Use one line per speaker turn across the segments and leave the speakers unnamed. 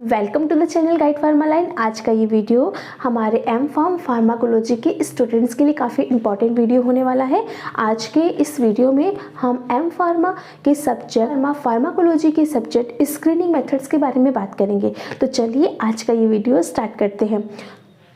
Welcome to the channel guide Pharmaline. आज का ये वीडियो हमारे एम फार्म फार्माकोलॉजी के स्टूडेंट्स के लिए काफ़ी इंपॉर्टेंट वीडियो होने वाला है। आज के इस वीडियो में हम एम फार्मा के सब्जेक्ट फार्माकोलॉजी के सब्जेक्ट स्क्रीनिंग मेथड्स के बारे में बात करेंगे। तो चलिए आज का ये वीडियो स्टार्ट करते हैं।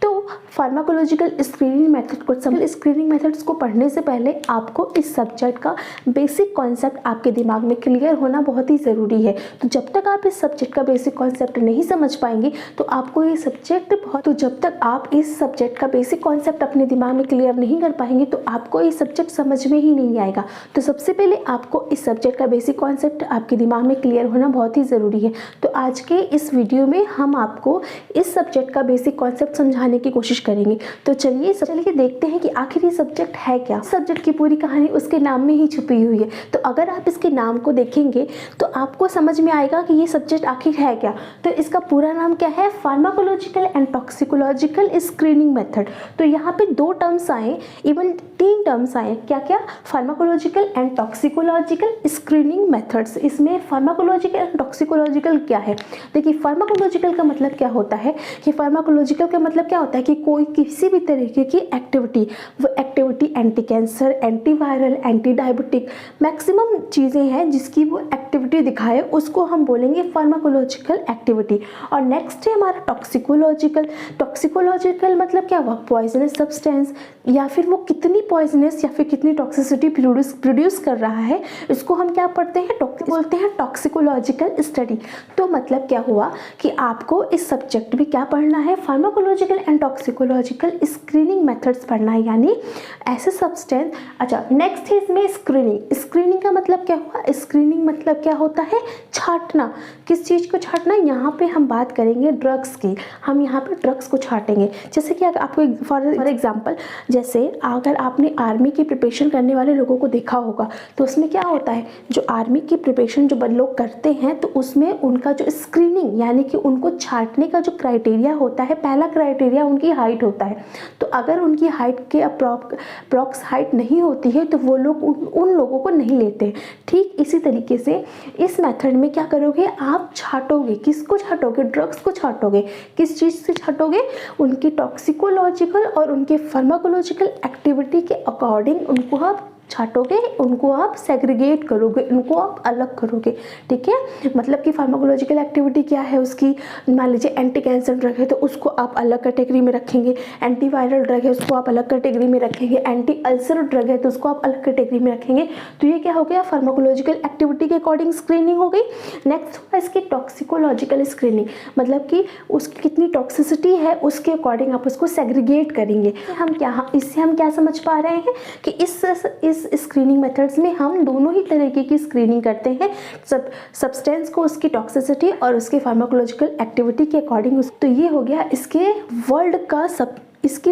तो फार्माकोलॉजिकल स्क्रीनिंग मेथड को स्क्रीनिंग मेथड्स को पढ़ने से पहले आपको इस सब्जेक्ट का बेसिक कॉन्सेप्ट आपके दिमाग में क्लियर होना बहुत ही ज़रूरी है। तो जब तक आप इस सब्जेक्ट का बेसिक कॉन्सेप्ट नहीं समझ पाएंगे तो आपको ये सब्जेक्ट जब तक आप इस सब्जेक्ट का बेसिक कॉन्सेप्ट अपने दिमाग में क्लियर नहीं कर पाएंगे तो आपको ये सब्जेक्ट समझ में ही नहीं आएगा। तो सबसे पहले आपको इस सब्जेक्ट का बेसिक कॉन्सेप्ट आपके दिमाग में क्लियर होना बहुत ही ज़रूरी है। तो आज के इस वीडियो में हम आपको इस सब्जेक्ट का बेसिक कॉन्सेप्ट समझाने की कोशिश करेंगे। तो चलिए देखते हैं कि आखिर ये सब्जेक्ट है क्या। सब्जेक्ट की पूरी कहानी उसके नाम में ही छुपी हुई है। तो अगर आप इसके नाम को देखेंगे तो आपको समझ में आएगा कि ये सब्जेक्ट आखिर है क्या। तो इसका पूरा नाम क्या है? Pharmacological and toxicological screening method. तो यहाँ पे दो टर्म्स आए, इवन तीन टर्म्स आए। क्या क्या? Pharmacological and toxicological screening methods. इसमें फार्माकोलॉजिकल एंड टॉक्सिकोलॉजिकल क्या है? देखिए, फार्माकोलॉजिकल का मतलब क्या होता है कि फार्माकोलॉजिकल का मतलब क्या होता है कि कोई किसी भी तरीके की एक्टिविटी, वो activity anti cancer, anti viral, anti diabetic, maximum चीज़ें हैं जिसकी वो एक्टिविटी दिखाए, उसको हम बोलेंगे फार्माकोलॉजिकल एक्टिविटी। और नेक्स्ट है हमारा टॉक्सिकोलॉजिकल। टॉक्सिकोलॉजिकल मतलब क्या हुआ? पॉइजनस सब्सटेंस, या फिर वो कितनी पॉइजनस या फिर कितनी टॉक्सिसिटी प्रोड्यूस कर रहा है, इसको हम क्या पढ़ते हैं? बोलते हैं टॉक्सिकोलॉजिकल स्टडी। तो मतलब क्या हुआ कि आपको इस सब्जेक्ट में क्या पढ़ना है? Pharmacological and toxicological screening methods पढ़ना है, यानी ऐसे सब्सटेंस। अच्छा, नेक्स्ट है इसमें स्क्रीनिंग। स्क्रीनिंग का मतलब क्या हुआ? स्क्रीनिंग मतलब क्या होता है? छांटना। किस चीज़ को छांटना? यहाँ पे हम बात करेंगे ड्रग्स की। हम यहाँ पे ड्रग्स को छांटेंगे। जैसे कि अगर आपको फॉर एग्जांपल, जैसे अगर आपने आर्मी की प्रिपरेशन करने वाले लोगों को देखा होगा तो उसमें क्या होता है, जो आर्मी की प्रिपरेशन जो लोग करते हैं तो उसमें उनका जो स्क्रीनिंग यानी कि उनको छांटने का जो क्राइटेरिया होता है, पहला क्राइटेरिया उनकी हाइट होता है। तो अगर उनकी हाइट के अप्रॉक्स हाइट नहीं होती है तो वो लोग उन लोगों को नहीं लेते। ठीक इसी तरीके से इस मेथड में क्या करोगे? आप छांटोगे। किसको छांटोगे? ड्रग्स को छांटोगे। किस चीज़ से छांटोगे? उनकी टॉक्सिकोलॉजिकल और उनके फार्माकोलॉजिकल एक्टिविटी के अकॉर्डिंग उनको आप छांटोगे, उनको आप सेग्रीगेट करोगे, उनको आप अलग करोगे। ठीक है, मतलब कि फार्माकोलॉजिकल एक्टिविटी क्या है उसकी, मान लीजिए एंटी कैंसर ड्रग है तो उसको आप अलग कैटेगरी में रखेंगे, एंटी वायरल ड्रग है उसको आप अलग कैटेगरी में रखेंगे, एंटी अल्सर ड्रग है तो उसको आप अलग कैटेगरी में रखेंगे। तो ये क्या हो गया? फार्माकोलॉजिकल एक्टिविटी के अकॉर्डिंग स्क्रीनिंग हो गई। नेक्स्ट हुआ इसकी टॉक्सिकोलॉजिकल स्क्रीनिंग, मतलब कि उसकी कितनी टॉक्सिसिटी है उसके अकॉर्डिंग आप उसको सेग्रीगेट करेंगे। इससे हम क्या समझ पा रहे हैं कि इस स्क्रीनिंग मेथड्स में हम दोनों ही तरीके की स्क्रीनिंग करते हैं, सब्सटेंस को उसकी टॉक्सिसिटी और उसके फार्माकोलॉजिकल एक्टिविटी के अकॉर्डिंग। तो ये हो गया इसके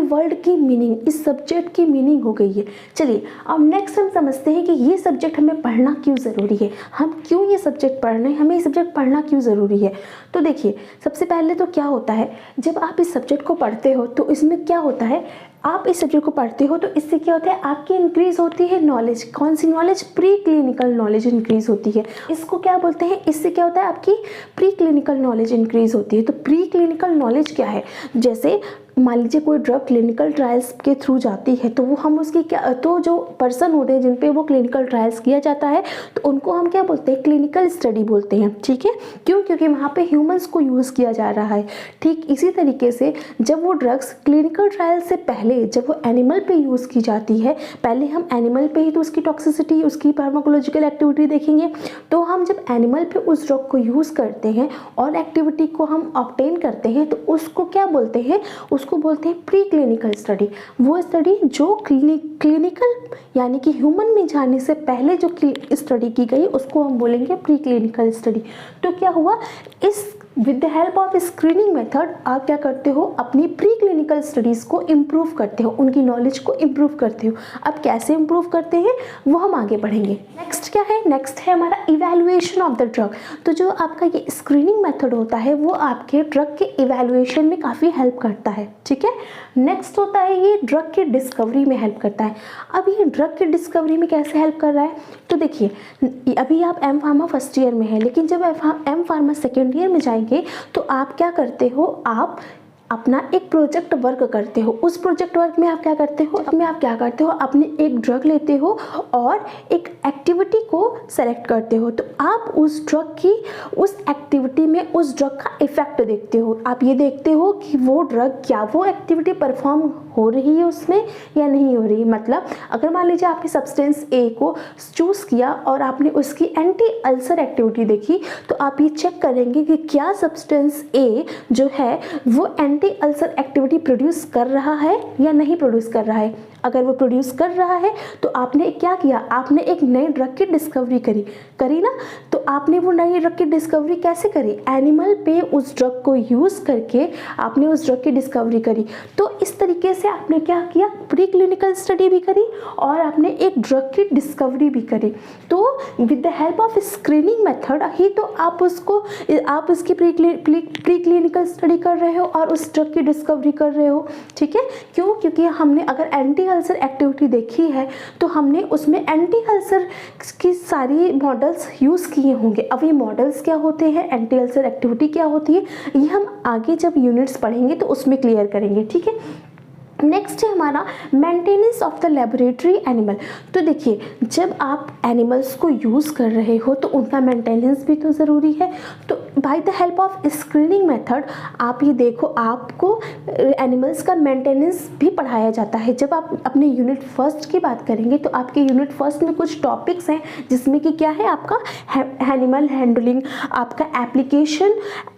वर्ड की मीनिंग, इस सब्जेक्ट की मीनिंग हो गई है। चलिए अब नेक्स्ट हम समझते हैं कि ये सब्जेक्ट हमें पढ़ना क्यों ज़रूरी है, हम क्यों ये सब्जेक्ट पढ़ रहे हैं, हमें ये सब्जेक्ट पढ़ना क्यों ज़रूरी है। तो देखिए, सबसे पहले तो क्या होता है, जब आप इस सब्जेक्ट को पढ़ते हो तो इसमें क्या होता है, आप इस सब्जेक्ट को पढ़ते हो तो इससे क्या होता है, आपकी इंक्रीज़ होती है नॉलेज। कौन सी knowledge? Pre clinical knowledge increase होती है। इसको क्या बोलते हैं? इससे क्या होता है, आपकी प्री क्लिनिकल नॉलेज इंक्रीज़ होती है। तो प्री क्लिनिकल नॉलेज क्या है? जैसे मान लीजिए कोई ड्रग क्लिनिकल ट्रायल्स के थ्रू जाती है तो वो हम उसकी क्या, तो जो पर्सन होते हैं जिन पे वो क्लिनिकल ट्रायल्स किया जाता है तो उनको हम क्या बोलते हैं? क्लिनिकल स्टडी बोलते हैं। ठीक है, क्यों? क्योंकि वहाँ पे ह्यूमंस को यूज़ किया जा रहा है। ठीक इसी तरीके से जब वो ड्रग्स क्लिनिकल ट्रायल से पहले जब वो एनिमल पे यूज़ की जाती है, पहले हम एनिमल पे ही तो उसकी टॉक्सिसिटी, उसकी फार्माकोलॉजिकल एक्टिविटी देखेंगे। तो हम जब एनिमल पे उस ड्रग को यूज़ करते हैं और एक्टिविटी को हम ऑब्टेन करते हैं तो उसको क्या बोलते हैं? उसको बोलते हैं प्री क्लिनिकल स्टडी। वो स्टडी जो क्लिनिकल यानी कि ह्यूमन में जाने से पहले जो स्टडी की गई उसको हम बोलेंगे प्री क्लिनिकल स्टडी। तो क्या हुआ, इस with the help of screening method आप क्या करते हो? अपनी प्री क्लिनिकल स्टडीज़ को इम्प्रूव करते हो, उनकी नॉलेज को इम्प्रूव करते हो। अब कैसे इम्प्रूव करते हैं वो हम आगे बढ़ेंगे। नेक्स्ट क्या है? नेक्स्ट है हमारा इवैल्यूएशन ऑफ द ड्रग। तो जो आपका ये स्क्रीनिंग मेथड होता है वो आपके ड्रग के इवैल्यूएशन में काफ़ी हेल्प करता है। ठीक है, नेक्स्ट होता है ये ड्रग की डिस्कवरी में हेल्प करता है। अब ये ड्रग की डिस्कवरी में कैसे हेल्प कर रहा है? तो देखिए अभी आप एम फार्मा फर्स्ट ईयर में है, लेकिन जब एम फार्मा सेकेंड ईयर में जाएंगे तो आप क्या करते हो, आप अपना एक प्रोजेक्ट वर्क करते हो। उस प्रोजेक्ट वर्क में आप क्या करते हो, अपने एक ड्रग लेते हो और एक एक्टिविटी को सेलेक्ट करते हो। तो आप उस ड्रग की उस एक्टिविटी में उस ड्रग का इफेक्ट देखते हो। आप ये देखते हो कि वो ड्रग क्या वो एक्टिविटी परफॉर्म हो रही है उसमें या नहीं हो रही। मतलब अगर मान लीजिए आपने सब्सटेंस ए को चूज़ किया और आपने उसकी एंटी अल्सर एक्टिविटी देखी, तो आप ये चेक करेंगे कि क्या सब्सटेंस ए जो है वो एंटी अल्सर एक्टिविटी प्रोड्यूस कर रहा है या नहीं प्रोड्यूस कर रहा है। अगर वो प्रोड्यूस कर रहा है तो आपने क्या किया, आपने एक नए ड्रग की डिस्कवरी करी ना। तो आपने वो नई ड्रग की डिस्कवरी कैसे करी, एनिमल पे उस ड्रग को यूज़ करके आपने उस ड्रग की डिस्कवरी करी। तो इस तरीके से आपने क्या किया, प्री क्लिनिकल स्टडी भी करी और आपने एक ड्रग की डिस्कवरी भी करी। तो with the help of screening method ही तो आप उसकी प्री क्लिनिकल स्टडी कर रहे हो और उस ड्रग की डिस्कवरी कर रहे हो। ठीक है, क्यों, क्योंकि हमने अगर एंटी अल्सर एक्टिविटी देखी है तो हमने उसमें एंटी अल्सर की सारी मॉडल्स यूज़ किए होंगे। अब ये मॉडल्स क्या होते हैं, एंटी अल्सर एक्टिविटी क्या होती है, ये हम आगे जब यूनिट्स पढ़ेंगे तो उसमें क्लियर करेंगे। ठीक है, नेक्स्ट है हमारा maintenance of the laboratory animal. तो देखिए जब आप एनिमल्स को यूज़ कर रहे हो तो उनका मेंटेनेंस भी तो ज़रूरी है। तो by the help of screening method आप ये देखो, आपको एनिमल्स का मेंटेनेंस भी पढ़ाया जाता है। जब आप अपने यूनिट फर्स्ट की बात करेंगे तो आपके यूनिट फर्स्ट में कुछ टॉपिक्स हैं जिसमें कि क्या है, आपका एनिमल हैंडलिंग, आपका एप्लीकेशन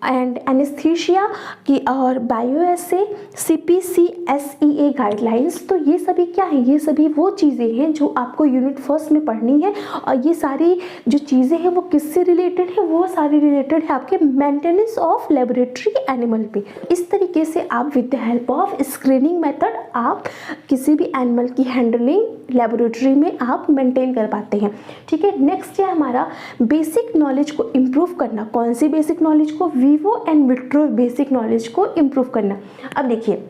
एंड एनेस्थीसिया की, और बायोएसे, CPCSEA गाइडलाइंस। तो ये सभी क्या है, ये सभी वो चीज़ें हैं जो आपको यूनिट फर्स्ट में पढ़नी है। और ये सारी जो चीज़ें हैं वो किससे रिलेटेड है, वो सारी रिलेटेड है आपके मेंटेनेंस ऑफ लेबोरेटरी एनिमल पे। इस तरीके से आप with the help of screening method आप किसी भी एनिमल की हैंडलिंग लेबोरेटरी में आप मेंटेन कर पाते हैं। ठीक है, नेक्स्ट है हमारा बेसिक नॉलेज को इम्प्रूव करना। कौन सी बेसिक नॉलेज को, Vivo and vitro basic knowledge को इम्प्रूव करना। अब देखिए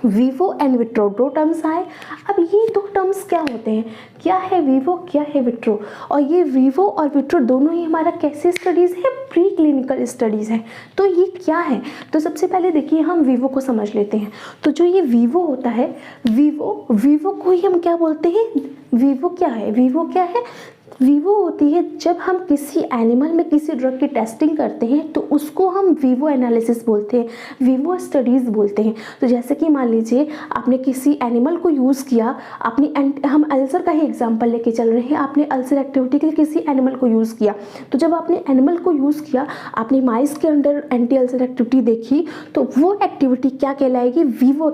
वीवो एंड विट्रो दो टर्म्स आए। अब ये दो टर्म्स क्या होते हैं, क्या है वीवो, क्या है विट्रो। और ये वीवो और विट्रो दोनों ही हमारा कैसे स्टडीज़ है, प्री क्लिनिकल स्टडीज़ हैं। तो ये क्या है, तो सबसे पहले देखिए हम वीवो को समझ लेते हैं। तो जो ये वीवो होता है, वीवो को ही हम क्या बोलते हैं, वीवो क्या है, वीवो क्या है, वीवो होती है जब हम किसी एनिमल में किसी ड्रग की टेस्टिंग करते हैं तो उसको हम वीवो एनालिसिस बोलते हैं, वीवो स्टडीज़ बोलते हैं। तो जैसे कि मान लीजिए आपने किसी एनिमल को यूज़ किया, हम अल्सर का ही एग्जांपल लेके चल रहे हैं, आपने अल्सर एक्टिविटी के लिए किसी एनिमल को यूज़ किया। तो जब आपने एनिमल को यूज़ किया, आपने माइस के अंदर एंटी अल्सर एक्टिविटी देखी, तो वो एक्टिविटी क्या कहलाएगी, वीवो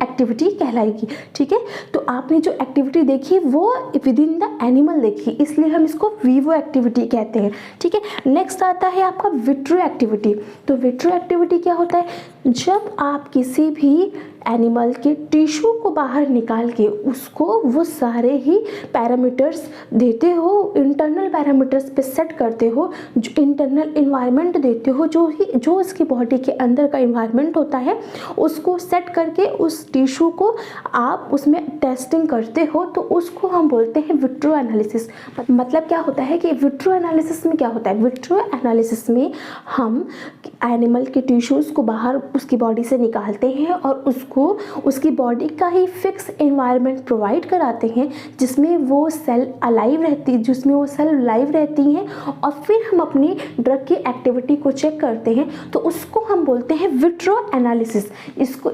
एक्टिविटी कहलाएगी। ठीक है, तो आपने जो एक्टिविटी देखी वो विद इन द एनिमल देखी, इसलिए हम इसको वीवो एक्टिविटी कहते हैं। ठीक है, नेक्स्ट आता है आपका विट्रो एक्टिविटी। तो विट्रो एक्टिविटी क्या होता है, जब आप किसी भी एनिमल के टिश्यू को बाहर निकाल के उसको वो सारे ही पैरामीटर्स देते हो, इंटरनल पैरामीटर्स पे सेट करते हो, जो इंटरनल इन्वायरमेंट देते हो, जो उसकी बॉडी के अंदर का इन्वायरमेंट होता है उसको सेट करके उस टिश्यू को आप उसमें टेस्टिंग करते हो, तो उसको हम बोलते हैं विट्रो एनालिसिस। मतलब क्या होता है कि विट्रो एनालिसिस में क्या होता है, विट्रो एनालिसिस में हम एनिमल के टिश्यूज़ को बाहर उसकी बॉडी से निकालते हैं और उसको उसकी बॉडी का ही फिक्स एनवायरनमेंट प्रोवाइड कराते हैं जिसमें वो सेल लाइव रहती हैं और फिर हम अपनी ड्रग की एक्टिविटी को चेक करते हैं, तो उसको हम बोलते हैं विट्रो एनालिसिस।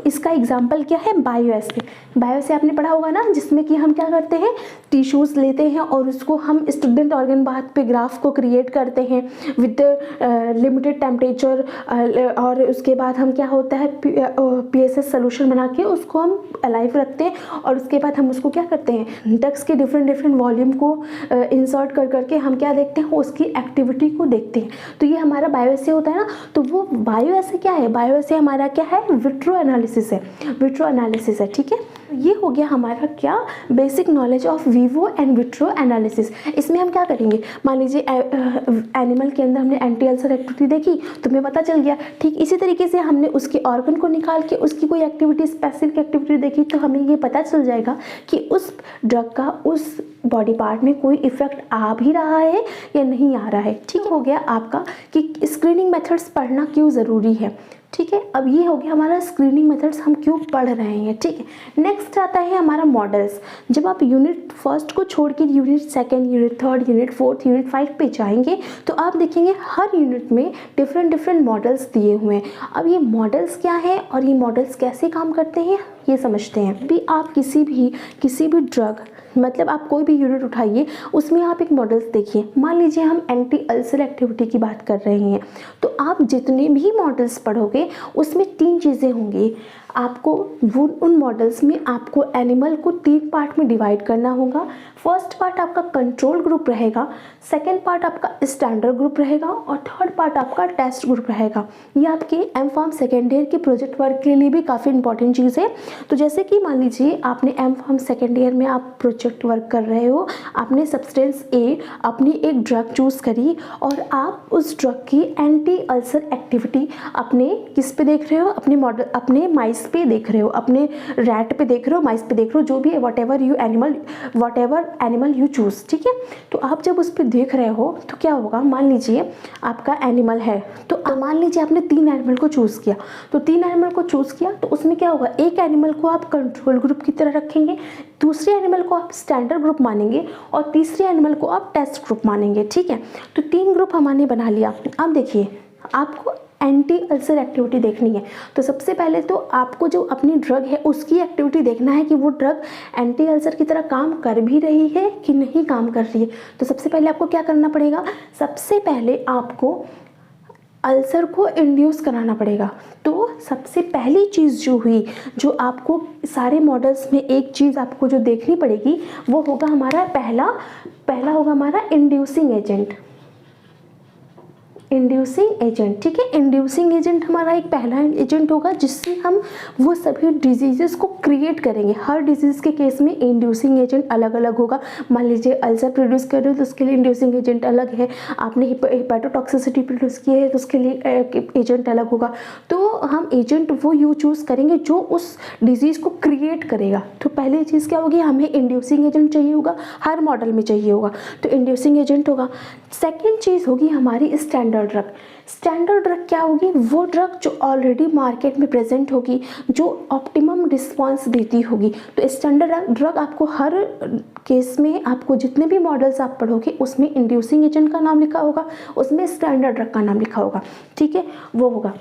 इसका एग्जांपल क्या है, बायोसे आपने पढ़ा होगा ना, जिसमें कि हम क्या करते हैं, टिश्यूज़ लेते हैं और उसको हम स्टूडेंट ऑर्गन बाथ पे ग्राफ को क्रिएट करते हैं विद लिमिटेड टेम्परेचर, और उसके बाद हम क्या होता है PSS सोल्यूशन बना के उसको हम अलाइव रखते हैं और उसके बाद हम उसको क्या करते हैं, ड्रग्स के डिफरेंट वॉल्यूम को इंसर्ट करके हम क्या देखते हैं, उसकी एक्टिविटी को देखते हैं। तो ये हमारा बायोएसे होता है ना। तो वो बायोएसे क्या है, बायोएसे हमारा क्या है, विट्रो एनालिसिस है, ठीक है। ये हो गया हमारा क्या, basic knowledge of Vivo and vitro analysis. इसमें हम क्या करेंगे, मान लीजिए एनिमल के अंदर हमने एंटी अल्सर एक्टिविटी देखी तो हमें पता चल गया। ठीक इसी तरीके से हमने उसके ऑर्गन को निकाल के उसकी कोई एक्टिविटी, स्पेसिफिक एक्टिविटी देखी तो हमें ये पता चल जाएगा कि उस ड्रग का उस बॉडी पार्ट में कोई इफेक्ट आ भी रहा है या नहीं आ रहा है। ठीक हो गया आपका कि स्क्रीनिंग मेथड्स पढ़ना क्यों ज़रूरी है। ठीक है, अब ये हो गया हमारा स्क्रीनिंग मेथड्स हम क्यों पढ़ रहे हैं। ठीक है, नेक्स्ट आता है हमारा मॉडल्स। जब आप यूनिट फर्स्ट को छोड़ के unit second, unit third, unit fourth, unit 5 पे जाएंगे तो आप देखेंगे हर यूनिट में डिफरेंट मॉडल्स दिए हुए हैं। अब ये मॉडल्स क्या है और ये मॉडल्स कैसे काम करते हैं ये समझते हैं। भी आप किसी भी ड्रग, मतलब आप कोई भी यूनिट उठाइए उसमें आप एक मॉडल्स देखिए। मान लीजिए हम एंटी अल्सर एक्टिविटी की बात कर रहे हैं तो आप जितने भी मॉडल्स पढ़ोगे उसमें 3 चीज़ें होंगी। आपको वो उन मॉडल्स में आपको एनिमल को 3 पार्ट में डिवाइड करना होगा। फर्स्ट पार्ट आपका कंट्रोल ग्रुप रहेगा, सेकेंड पार्ट आपका स्टैंडर्ड ग्रुप रहेगा और थर्ड पार्ट आपका टेस्ट ग्रुप रहेगा। ये आपके एम फार्म सेकेंड ईयर के प्रोजेक्ट वर्क के लिए भी काफ़ी इंपॉर्टेंट चीज़ है। तो जैसे कि मान लीजिए आपने एम फार्म सेकेंड ईयर में आप प्रोजेक्ट वर्क कर रहे हो, आपने सब्सटेंस ए अपनी एक ड्रग चूज़ करी और आप उस ड्रग की एंटी अल्सर एक्टिविटी अपने किस पे देख रहे हो, अपने मॉडल, अपने माइस पे देख रहे हो, अपने रैट पे देख रहे हो, माइस पे देख रहे हो, जो भी what ever animal you choose. ठीक है, तो आप जब उस पर देख रहे हो तो क्या होगा, मान लीजिए आपका एनिमल है तो मान लीजिए आपने 3 एनिमल को चूज़ किया। तो 3 एनिमल को चूज़ किया तो उसमें क्या होगा, एक एनिमल को आप कंट्रोल ग्रुप की तरह रखेंगे, दूसरे एनिमल को आप स्टैंडर्ड ग्रुप मानेंगे और तीसरे एनिमल को आप टेस्ट ग्रुप मानेंगे। ठीक है, तो 3 ग्रुप हमने बना लिया। अब देखिए आपको एंटी अल्सर एक्टिविटी देखनी है तो सबसे पहले तो आपको जो अपनी ड्रग है उसकी एक्टिविटी देखना है कि वो ड्रग एंटी अल्सर की तरह काम कर भी रही है कि नहीं काम कर रही है। तो सबसे पहले आपको क्या करना पड़ेगा, सबसे पहले आपको अल्सर को इंड्यूस कराना पड़ेगा। तो सबसे पहली चीज़ जो हुई, जो आपको सारे मॉडल्स में एक चीज़ आपको जो देखनी पड़ेगी वो होगा हमारा पहला होगा हमारा इंड्यूसिंग एजेंट। इंड्यूसिंग एजेंट, ठीक है, इंड्यूसिंग एजेंट हमारा एक पहला एजेंट होगा जिससे हम वो सभी डिजीजेस को क्रिएट करेंगे। हर डिजीज़ के केस में इंड्यूसिंग एजेंट अलग अलग होगा। मान लीजिए अल्सर प्रोड्यूस कर रहे हो तो उसके लिए इंड्यूसिंग एजेंट अलग है, आपने हेपेटोटॉक्सिसिटी प्रोड्यूस की है तो उसके लिए एजेंट अलग होगा। तो हम एजेंट वो यू चूज़ करेंगे जो उस डिजीज़ को क्रिएट करेगा। तो पहली चीज़ क्या होगी, हमें इंड्यूसिंग एजेंट चाहिए होगा, हर मॉडल में चाहिए होगा तो इंड्यूसिंग एजेंट होगा। सेकेंड चीज़ होगी हमारी स्टैंडर्ड ड्रग। स्टैंडर्ड ड्रग क्या होगी, वो ड्रग जो ऑलरेडी मार्केट में प्रेजेंट होगी, जो ऑप्टिमम रिस्पांस देती होगी। तो स्टैंडर्ड ड्रग आपको हर केस में, आपको जितने भी मॉडल्स आप पढ़ोगे उसमें इंड्यूसिंग एजेंट का नाम लिखा होगा, उसमें स्टैंडर्ड ड्रग का नाम लिखा होगा। ठीक है, वो होगा।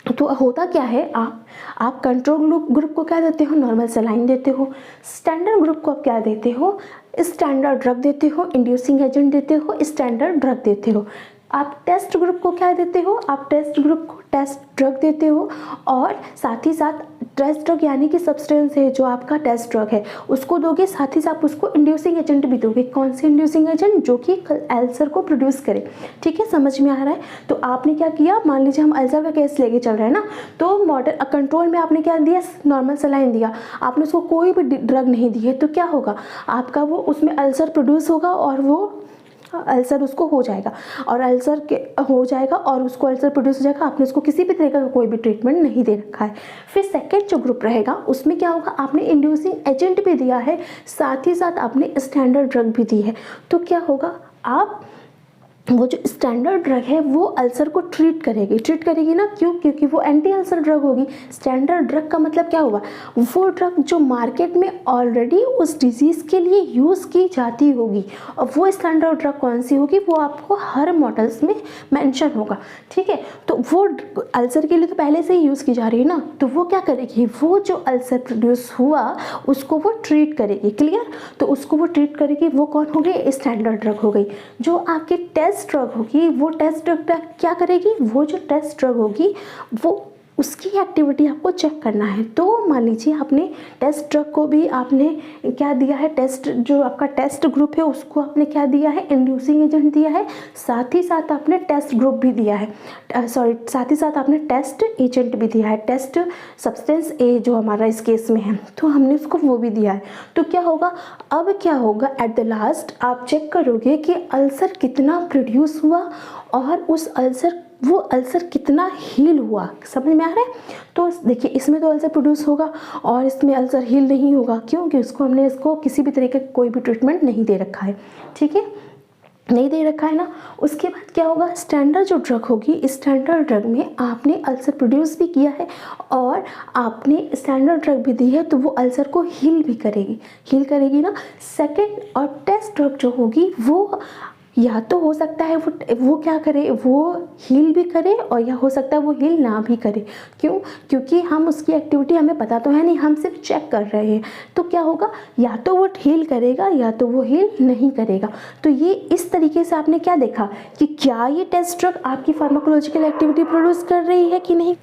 तो होता क्या है, आप कंट्रोल ग्रुप को क्या देते हो, नॉर्मल सलाइन देते हो। स्टैंडर्ड ग्रुप को आप क्या देते हो, स्टैंडर्ड ड्रग देते हो। इंड्यूसिंग एजेंट देते हो, स्टैंडर्ड ड्रग देते हो। आप टेस्ट ग्रुप को क्या देते हो, आप टेस्ट ग्रुप को टेस्ट ड्रग देते हो और साथ ही साथ टेस्ट ड्रग यानी कि सब्सटेंस है जो आपका टेस्ट ड्रग है उसको दोगे, साथ ही साथ उसको इंड्यूसिंग एजेंट भी दोगे। कौन से इंड्यूसिंग एजेंट, जो कि अल्सर को प्रोड्यूस करे। ठीक है, समझ में आ रहा है। तो आपने क्या किया, मान लीजिए हम अल्सर का केस लेके चल रहे हैं ना, तो मॉडल कंट्रोल में आपने क्या दिया, नॉर्मल सलाइन दिया, आपने उसको कोई भी ड्रग नहीं दी है तो क्या होगा, आपका वो उसमें अल्सर प्रोड्यूस होगा और वो अल्सर उसको हो जाएगा और अल्सर के हो जाएगा और उसको अल्सर प्रोड्यूस हो जाएगा। आपने उसको किसी भी तरीके का कोई भी ट्रीटमेंट नहीं दे रखा है। फिर सेकेंड जो ग्रुप रहेगा उसमें क्या होगा, आपने इंड्यूसिंग एजेंट भी दिया है, साथ ही साथ आपने स्टैंडर्ड ड्रग भी दी है। तो क्या होगा, आप वो जो स्टैंडर्ड ड्रग है वो अल्सर को ट्रीट करेगी ना, क्यों, क्योंकि वो एंटी अल्सर ड्रग होगी। स्टैंडर्ड ड्रग का मतलब क्या हुआ, वो ड्रग जो मार्केट में ऑलरेडी उस डिजीज़ के लिए यूज़ की जाती होगी। और वो स्टैंडर्ड ड्रग कौन सी होगी, वो आपको हर मॉडल्स में मेंशन होगा। ठीक है, तो वो अल्सर के लिए तो पहले से ही यूज़ की जा रही है ना, तो वो क्या करेगी, वो जो अल्सर प्रोड्यूस हुआ उसको वो ट्रीट करेगी। क्लियर, तो उसको वो ट्रीट करेगी, वो कौन हो गई, स्टैंडर्ड ड्रग हो गई। जो आपके टेस्ट ड्रग होगी, वो टेस्ट ड्रग क्या करेगी, वो जो टेस्ट ड्रग होगी वो उसकी एक्टिविटी आपको चेक करना है। तो मान लीजिए आपने टेस्ट ड्रग को भी आपने क्या दिया है, टेस्ट जो आपका टेस्ट ग्रुप है उसको आपने क्या दिया है, इंड्यूसिंग एजेंट दिया है, साथ ही साथ आपने टेस्ट ग्रुप भी दिया है, साथ ही साथ आपने टेस्ट एजेंट भी दिया है, टेस्ट सब्सटेंस ए जो हमारा इस केस में है, तो हमने उसको वो भी दिया है। तो क्या होगा, अब क्या होगा, एट द लास्ट आप चेक करोगे कि अल्सर कितना प्रोड्यूस हुआ और वो अल्सर कितना हील हुआ। समझ में आ रहा है? तो देखिए इसमें तो अल्सर प्रोड्यूस होगा और इसमें अल्सर हील नहीं होगा, क्योंकि हमने इसको किसी भी तरीके का कोई भी ट्रीटमेंट नहीं दे रखा है। ठीक है, नहीं दे रखा है ना। उसके बाद क्या होगा, स्टैंडर्ड जो ड्रग होगी, इस स्टैंडर्ड ड्रग में आपने अल्सर प्रोड्यूस भी किया है और आपने स्टैंडर्ड ड्रग भी दी है, तो वो अल्सर को हील करेगी ना। सेकंड और टेस्ट ड्रग जो होगी वो या तो हो सकता है वो क्या करे, वो हील भी करे और या हो सकता है वो हील ना भी करे। क्यों? क्योंकि हम उसकी एक्टिविटी हमें पता तो है नहीं, हम सिर्फ चेक कर रहे हैं। तो क्या होगा, या तो वो हील करेगा या तो वो हील नहीं करेगा। तो ये इस तरीके से आपने क्या देखा कि क्या ये टेस्ट ड्रग आपकी फार्माकोलॉजिकल एक्टिविटी प्रोड्यूस कर रही है कि नहीं।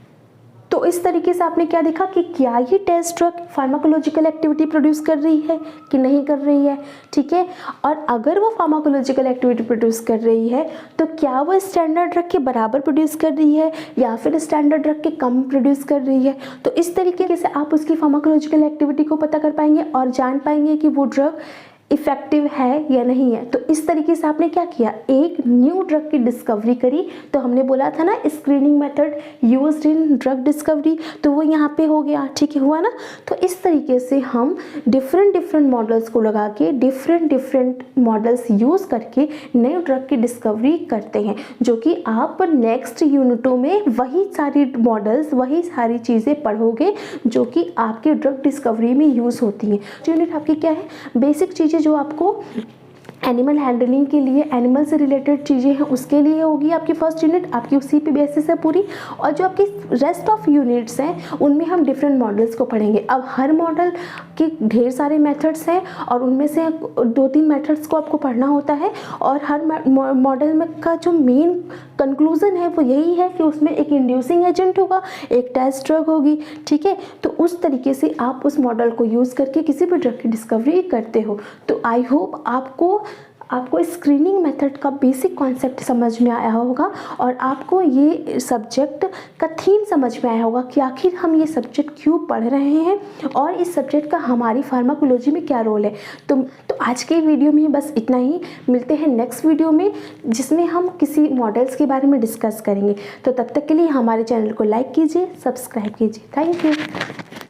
तो इस तरीके से आपने क्या देखा कि क्या ये test drug pharmacological activity produce कर रही है कि नहीं कर रही है। ठीक है, और अगर वो फार्माकोलॉजिकल एक्टिविटी प्रोड्यूस कर रही है तो क्या वो स्टैंडर्ड ड्रग के बराबर प्रोड्यूस कर रही है या फिर स्टैंडर्ड ड्रग के कम प्रोड्यूस कर रही है। तो इस तरीके से आप उसकी फार्माकोलॉजिकल एक्टिविटी को पता कर पाएंगे और जान पाएंगे कि वो ड्रग इफेक्टिव है या नहीं है। तो इस तरीके से आपने क्या किया, एक न्यू ड्रग की डिस्कवरी करी। तो हमने बोला था ना screening method used in drug discovery, तो वो यहाँ पे हो गया। ठीक है, हुआ ना। तो इस तरीके से हम डिफरेंट मॉडल्स को लगा के डिफरेंट मॉडल्स यूज़ करके नए ड्रग की डिस्कवरी करते हैं, जो कि आप नेक्स्ट यूनिटों में वही सारी मॉडल्स, वही सारी चीज़ें पढ़ोगे जो कि आपके ड्रग डिस्कवरी में यूज़ होती हैं। यूनिट आपकी क्या है, बेसिक चीज़ें जो आपको एनिमल हैंडलिंग के लिए, एनिमल से रिलेटेड चीज़ें हैं उसके लिए होगी आपकी फर्स्ट यूनिट, आपकी उसी पे बेसिस है पूरी। और जो आपकी रेस्ट ऑफ यूनिट्स हैं उनमें हम डिफरेंट मॉडल्स को पढ़ेंगे। अब हर मॉडल के ढेर सारे मेथड्स हैं और उनमें से 2-3 मेथड्स को आपको पढ़ना होता है और हर मॉडल में का जो मेन कंक्लूजन है वो यही है कि उसमें एक इंड्यूसिंग एजेंट होगा, एक टेस्ट ड्रग होगी। ठीक है, तो उस तरीके से आप उस मॉडल को यूज़ करके किसी भी ड्रग की डिस्कवरी करते हो। तो आई होप आपको स्क्रीनिंग मेथड का बेसिक कॉन्सेप्ट समझ में आया होगा और आपको ये सब्जेक्ट का थीम समझ में आया होगा कि आखिर हम ये सब्जेक्ट क्यों पढ़ रहे हैं और इस सब्जेक्ट का हमारी फार्माकोलॉजी में क्या रोल है। तो आज के वीडियो में बस इतना ही। मिलते हैं नेक्स्ट वीडियो में जिसमें हम किसी मॉडल्स के बारे में डिस्कस करेंगे। तो तब तक के लिए हमारे चैनल को लाइक कीजिए, सब्सक्राइब कीजिए। Thank you.